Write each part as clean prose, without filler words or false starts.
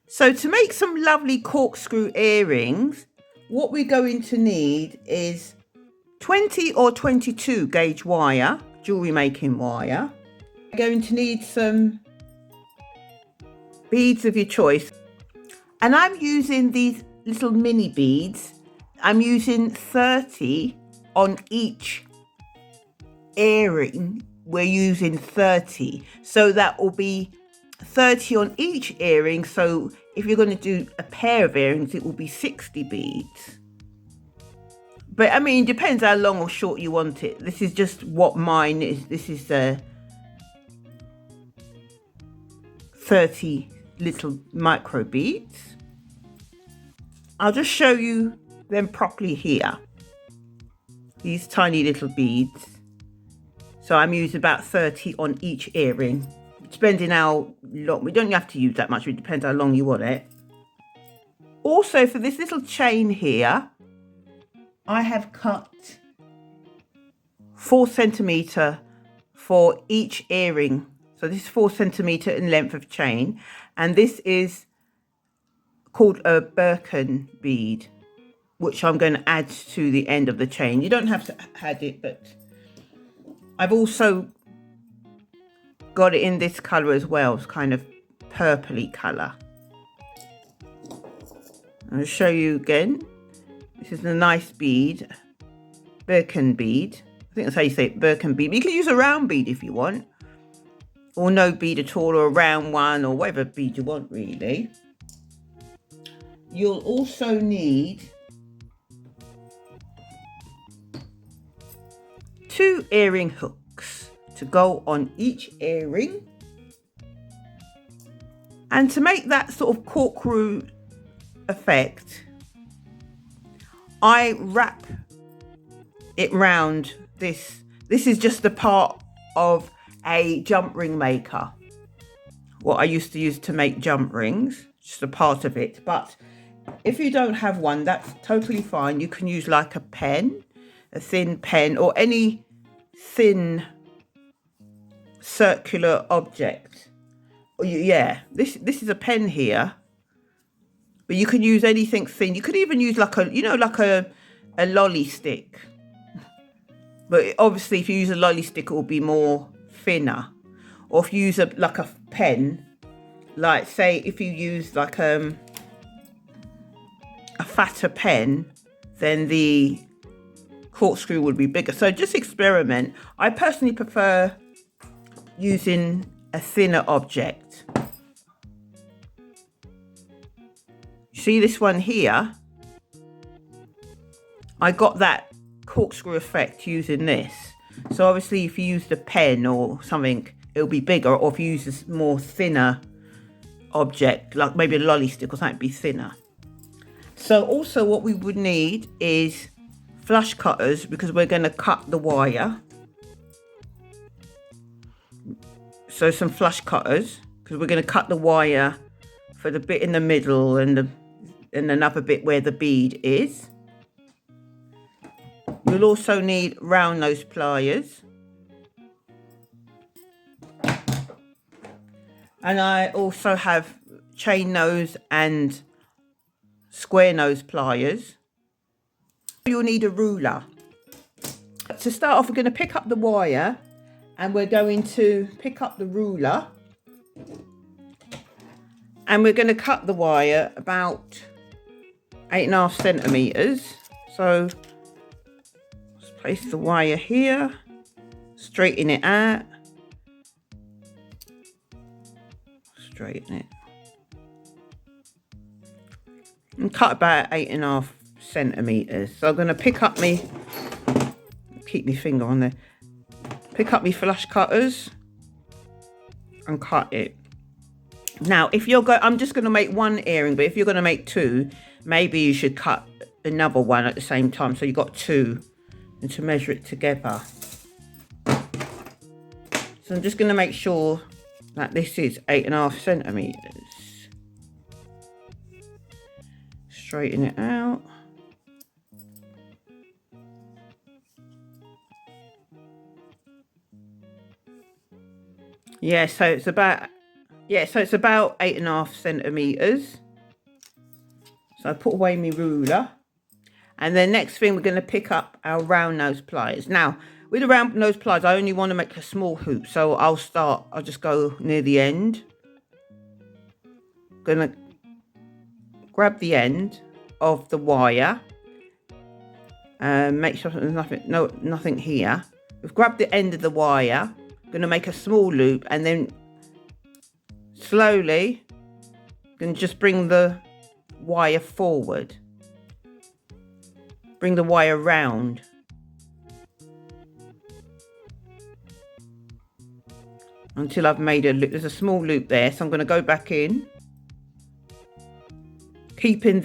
So to make some lovely corkscrew earrings, what we're going to need is 20 or 22 gauge wire, jewellery making wire. We're going to need some beads of your choice. And I'm using these little mini beads. I'm using 30 on each earring. We're using 30. So that will be 30 on each earring. So if you're going to do a pair of earrings, it will be 60 beads. But I mean, it depends how long or short you want it. This is just what mine is. This is 30 little micro beads. I'll just show you them properly here. These tiny little beads. So I'm using about 30 on each earring, depending how long. We don't have to use that much. It depends how long you want it. Also, for this little chain here, I have cut 4 centimeter for each earring. So this is 4 centimeter in length of chain, and this is called a Birkin bead, which I'm going to add to the end of the chain. You don't have to add it, but I've also got it in this color as well. It's kind of purpley color. I'll show you again. This is a nice bead, Birkin bead. I think that's how you say it, Birkin bead. But you can use a round bead if you want, or no bead at all, or a round one, or whatever bead you want really. You'll also need 2 earring hooks to go on each earring. And to make that sort of corkscrew effect, I wrap it round this. This is just a part of a jump ring maker. What I used to use to make jump rings, just a part of it. But if you don't have one, that's totally fine. You can use like a pen, a thin pen, or any thin circular object. Yeah, this is a pen here, but you can use anything thin. You could even use like a, you know, like a lolly stick. But obviously if you use a lolly stick, it will be more thinner. Or if you use like a pen, like say if you use like a fatter pen, then the corkscrew would be bigger. So just experiment. I personally prefer using a thinner object. See this one here? I got that corkscrew effect using this. So obviously if you use the pen or something, it'll be bigger. Or if you use this more thinner object, like maybe a lolly stick or something, it'd be thinner. So also what we would need is flush cutters, because we're going to cut the wire. So some flush cutters, because we're going to cut the wire for the bit in the middle and another bit where the bead is. You'll also need round nose pliers. And I also have chain nose and square nose pliers. You'll need a ruler. To start off, we're going to pick up the wire and we're going to pick up the ruler. And we're going to cut the wire about 8.5 centimeters. So let's place the wire here, straighten it out, straighten it, and cut about 8.5 centimeters. So I'm going to pick up keep my finger on there, pick up my flush cutters and cut it. Now if you're I'm just going to make one earring, but if you're going to make 2, maybe you should cut another one at the same time, so you've got 2, and to measure it together. So I'm just going to make sure that this is 8.5 centimeters. Straighten it out. Yeah, so it's about Yeah, so it's about 8.5 centimeters. So I put away my ruler. And then next thing, we're going to pick up our round nose pliers. Now, with the round nose pliers, I only want to make a small hoop. So I'll just go near the end. Going to grab the end of the wire. Make sure there's nothing here. We've grabbed the end of the wire. Going to make a small loop and then slowly going to just bring the wire forward. Bring the wire round. Until I've made a loop. There's a small loop there, so I'm going to go back in. Keeping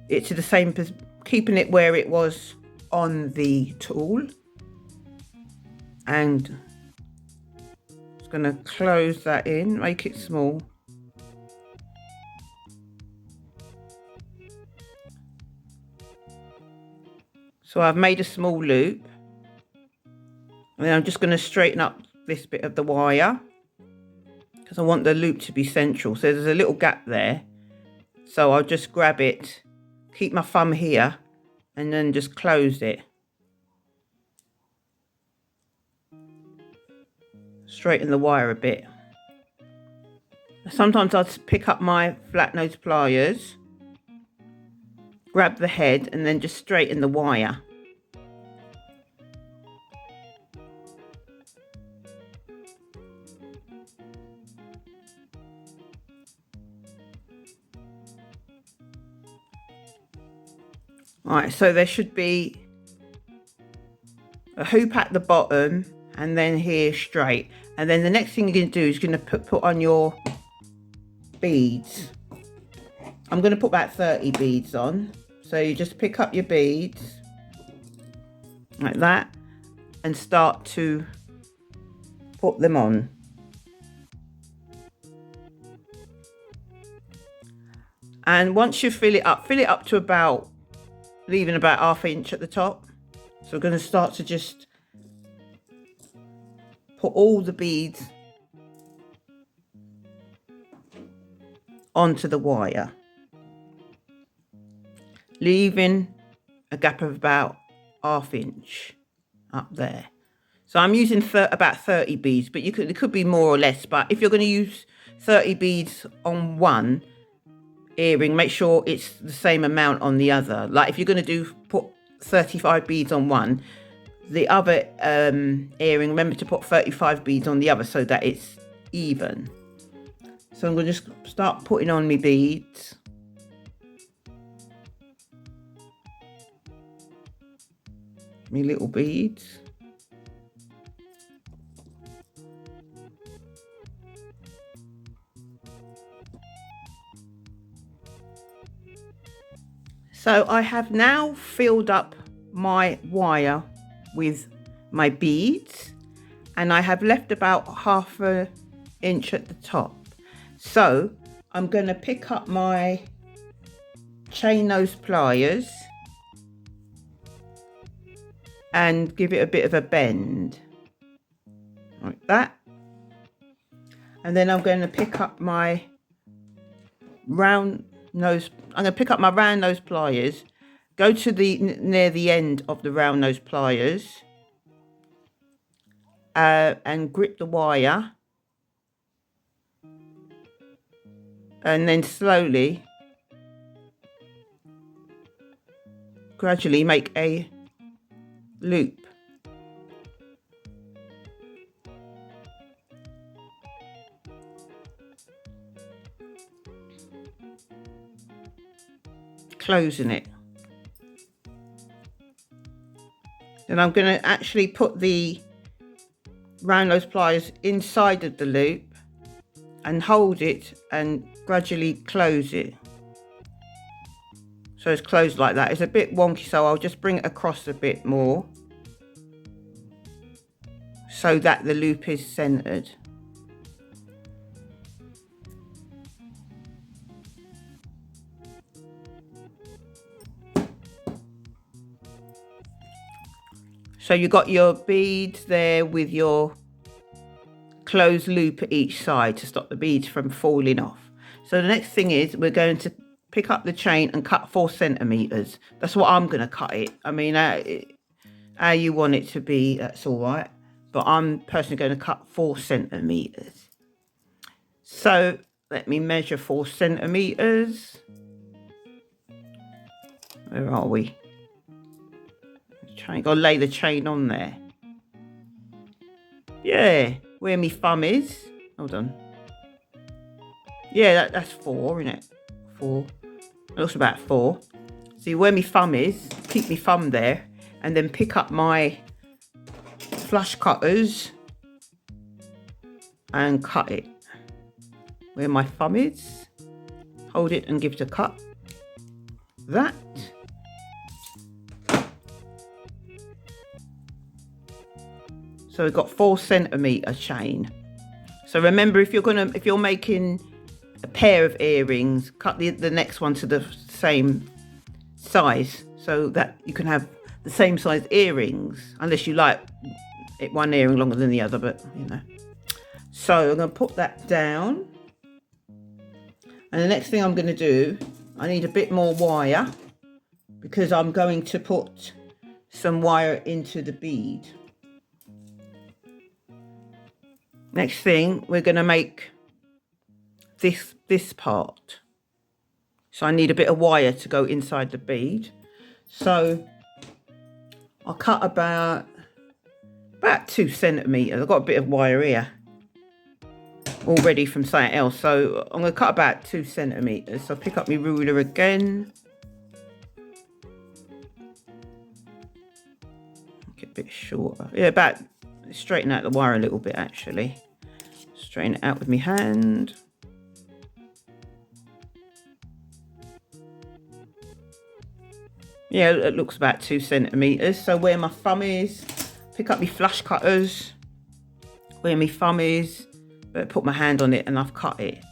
it to the same, keeping it where it was on the tool. And just going to close that in, make it small. So I've made a small loop. And then I'm just going to straighten up this bit of the wire because I want the loop to be central. So there's a little gap there. So I'll just grab it, keep my thumb here, and then just close it. Straighten the wire a bit. Sometimes I'll pick up my flat nose pliers, grab the head, and then just straighten the wire. Right, so there should be a hoop at the bottom and then here straight. And then the next thing you're going to do is going to put on your beads. I'm going to put about 30 beads on. So you just pick up your beads like that and start to put them on. And once you fill it up to about, leaving about 1/2 inch at the top. So we're going to start to just put all the beads onto the wire, leaving a gap of about 1/2 inch up there. So I'm using about 30 beads, but it could be more or less. But if you're going to use 30 beads on one earring, make sure it's the same amount on the other. Like if you're going to put 35 beads on one, the other earring, remember to put 35 beads on the other so that it's even. So I'm going to just start putting on my beads. My little beads. So I have now filled up my wire with my beads and I have left about 1/2 inch at the top. So I'm going to pick up my chain nose pliers and give it a bit of a bend like that. And then I'm going to pick up my round nose pliers, go to near the end of the round nose pliers and grip the wire and then slowly, gradually make a loop. Closing it. Then I'm going to actually put the round nose pliers inside of the loop and hold it and gradually close it. So it's closed like that. It's a bit wonky, so I'll just bring it across a bit more so that the loop is centered. So you got your beads there with your closed loop at each side to stop the beads from falling off. So the next thing is we're going to pick up the chain and cut 4 centimeters. That's what I'm going to cut it. I mean, how you want it to be, that's all right. But I'm personally going to cut 4 centimeters. So let me measure 4 centimeters. Where are we? Got to lay the chain on there. Yeah, where my thumb is. Hold on. Yeah, that's 4, isn't it? 4. It looks about 4. See where my thumb is, keep my thumb there, and then pick up my flush cutters and cut it. Where my thumb is, hold it and give it a cut. That. So we've got 4 centimeter chain. So remember, if you're making a pair of earrings, cut the next one to the same size so that you can have the same size earrings, unless you like it one earring longer than the other, but you know. So I'm going to put that down. And the next thing I'm going to do, I need a bit more wire because I'm going to put some wire into the bead. Next thing, we're going to make this part. So I need a bit of wire to go inside the bead. So I'll cut about 2 centimeters. I've got a bit of wire here already from something else. So I'm going to cut about 2 centimeters. So I'll pick up my ruler again. Get a bit shorter. Yeah, straighten out the wire a little bit actually. Straighten it out with my hand. Yeah, it looks about 2 centimeters. So where my thumb is, pick up my flush cutters. Where my thumb is, but put my hand on it and I've cut it.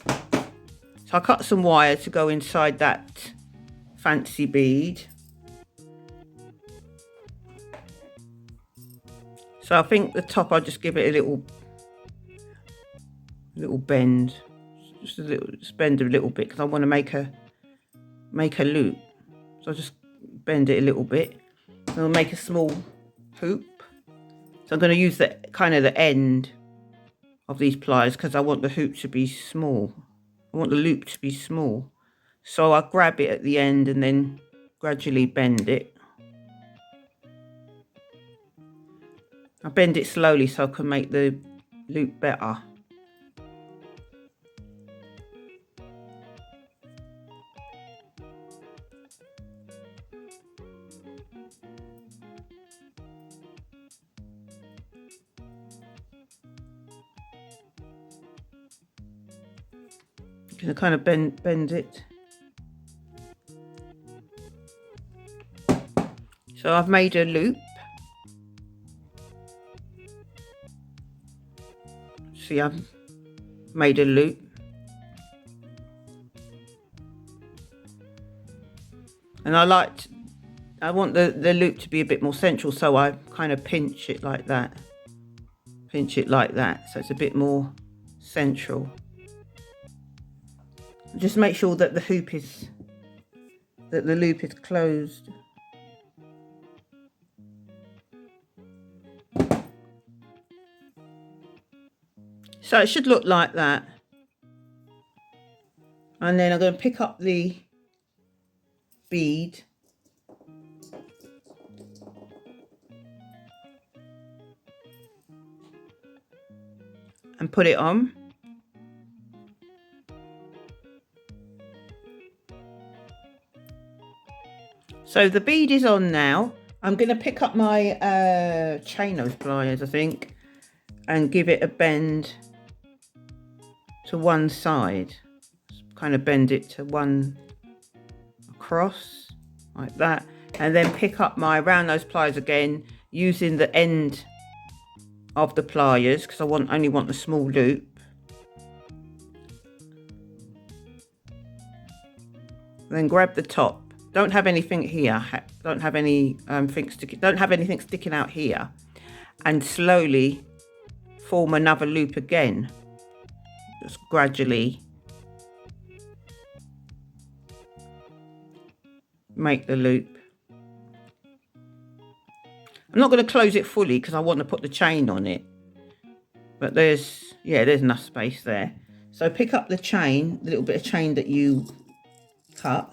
So I cut some wire to go inside that fancy bead. So I think the top, I'll just give it a little bend, just bend a little bit because I want to make a loop. So I'll just bend it a little bit. And I'll make a small hoop. So I'm going to use the end of these pliers because I want the hoop to be small. I want the loop to be small. So I'll grab it at the end and then gradually bend it. I bend it slowly so I can make the loop better. You can kind of bend it. So I've made a loop. See, I've made a loop. And I want the loop to be a bit more central, so I kind of pinch it like that. Pinch it like that, so it's a bit more central. Just make sure that the loop is closed. So it should look like that. And then I'm going to pick up the bead. And put it on. So the bead is on now. I'm going to pick up my chain nose pliers, I think, and give it a bend to one side. Kind of bend it to one across like that, and then pick up my round nose pliers again using the end of the pliers because I only want the small loop. Then grab the top. Don't have anything here. Don't have any don't have anything sticking out here, and slowly form another loop again. Just gradually make the loop. I'm not going to close it fully because I want to put the chain on it. But there's enough space there. So pick up the chain, the little bit of chain that you cut.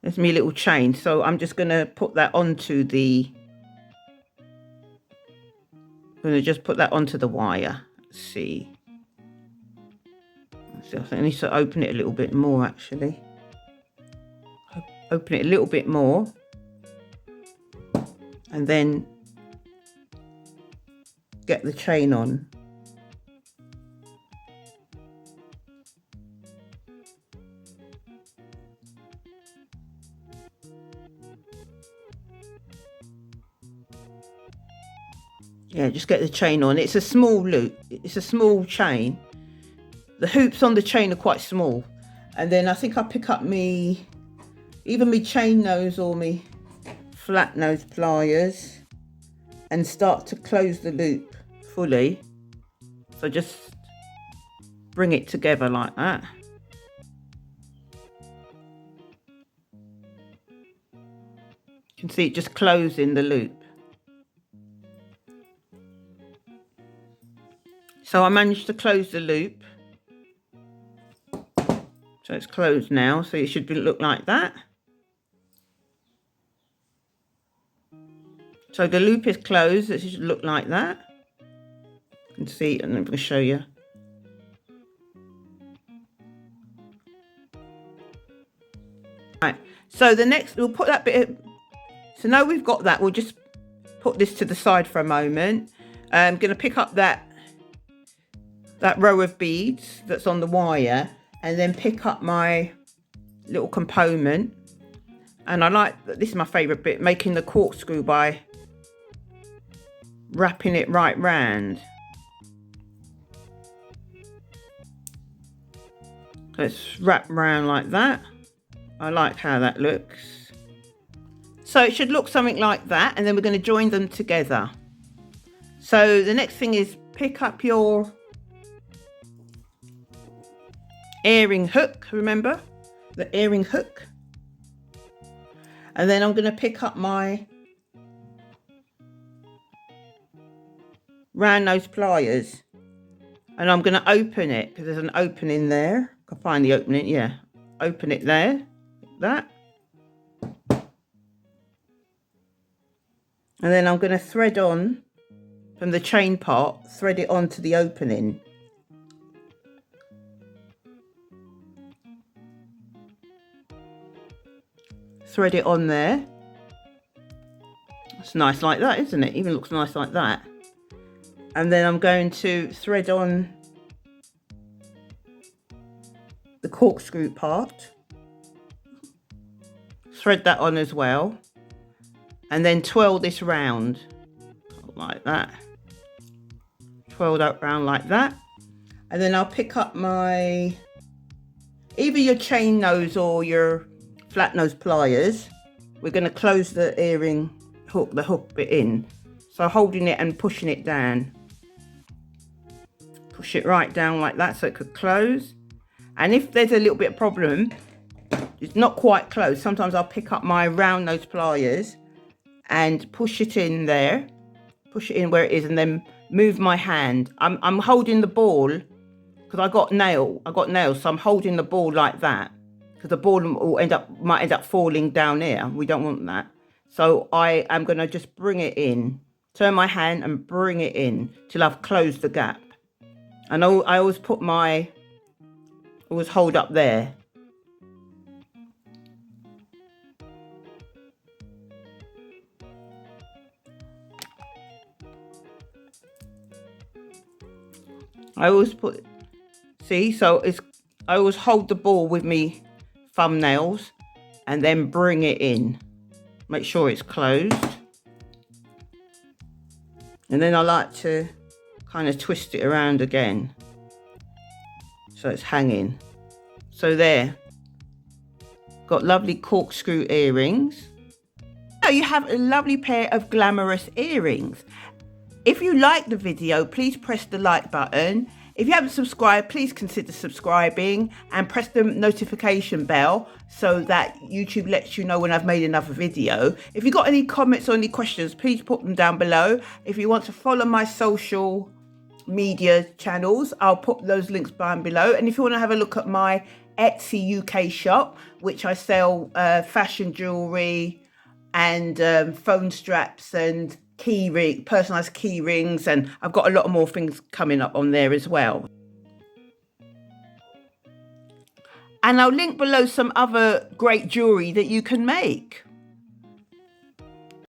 There's me little chain. So I'm just going to put that onto the... I'm going to just put that onto the wire. Let's see. So I think I need to open it a little bit more actually. Open it a little bit more. And then get the chain on. Yeah, just get the chain on. It's a small loop. It's a small chain. The hoops on the chain are quite small. And then I think I pick up either me chain nose or me flat nose pliers and start to close the loop fully. So just bring it together like that. You can see it just closing the loop. So I managed to close the loop. So it's closed now, so it should look like that. So the loop is closed, it should look like that. You can see, and I'm going to show you. Right, so the next, we'll put that bit, so now we've got that, we'll just put this to the side for a moment. I'm going to pick up that row of beads that's on the wire and then pick up my little component. And I like, this is my favourite bit, making the corkscrew by wrapping it right round. Let's wrap round like that. I like how that looks. So it should look something like that, and then we're going to join them together. So the next thing is pick up your earring hook, remember? The earring hook. And then I'm going to pick up my round nose pliers. And I'm going to open it, because there's an opening there. I can find the opening, yeah. Open it there, like that. And then I'm going to thread on, from the chain part, thread it onto the opening. Thread it on there. It's nice like that, isn't it? Even looks nice like that. And then I'm going to thread on the corkscrew part. Thread that on as well. And then twirl this round like that. Twirl that round like that. And then I'll pick up my, either your chain nose or your flat nose pliers. We're going to close the earring hook, the hook bit in. So holding it and pushing it down. Push it right down like that so it could close. And if there's a little bit of problem, it's not quite closed, sometimes I'll pick up my round nose pliers and push it in there. Push it in where it is and then move my hand. I'm holding the ball because I got nails, so I'm holding the ball like that. Because the ball might end up falling down here. We don't want that. So I am going to just bring it in. Turn my hand and bring it in till I've closed the gap. And I always always hold up there. I always I always hold the ball with me thumbnails and then bring it in. Make sure it's closed. And then I like to kind of twist it around again so it's hanging. So there, got lovely corkscrew earrings. Now you have a lovely pair of glamorous earrings. If you like the video, please press the like button. If you haven't subscribed, please consider subscribing and press the notification bell so that YouTube lets you know when I've made another video. If you've got any comments or any questions, please put them down below. If you want to follow my social media channels, I'll put those links down below. And if you want to have a look at my Etsy UK shop, which I sell fashion jewellery and phone straps and personalised key rings, and I've got a lot more things coming up on there as well. And I'll link below some other great jewellery that you can make.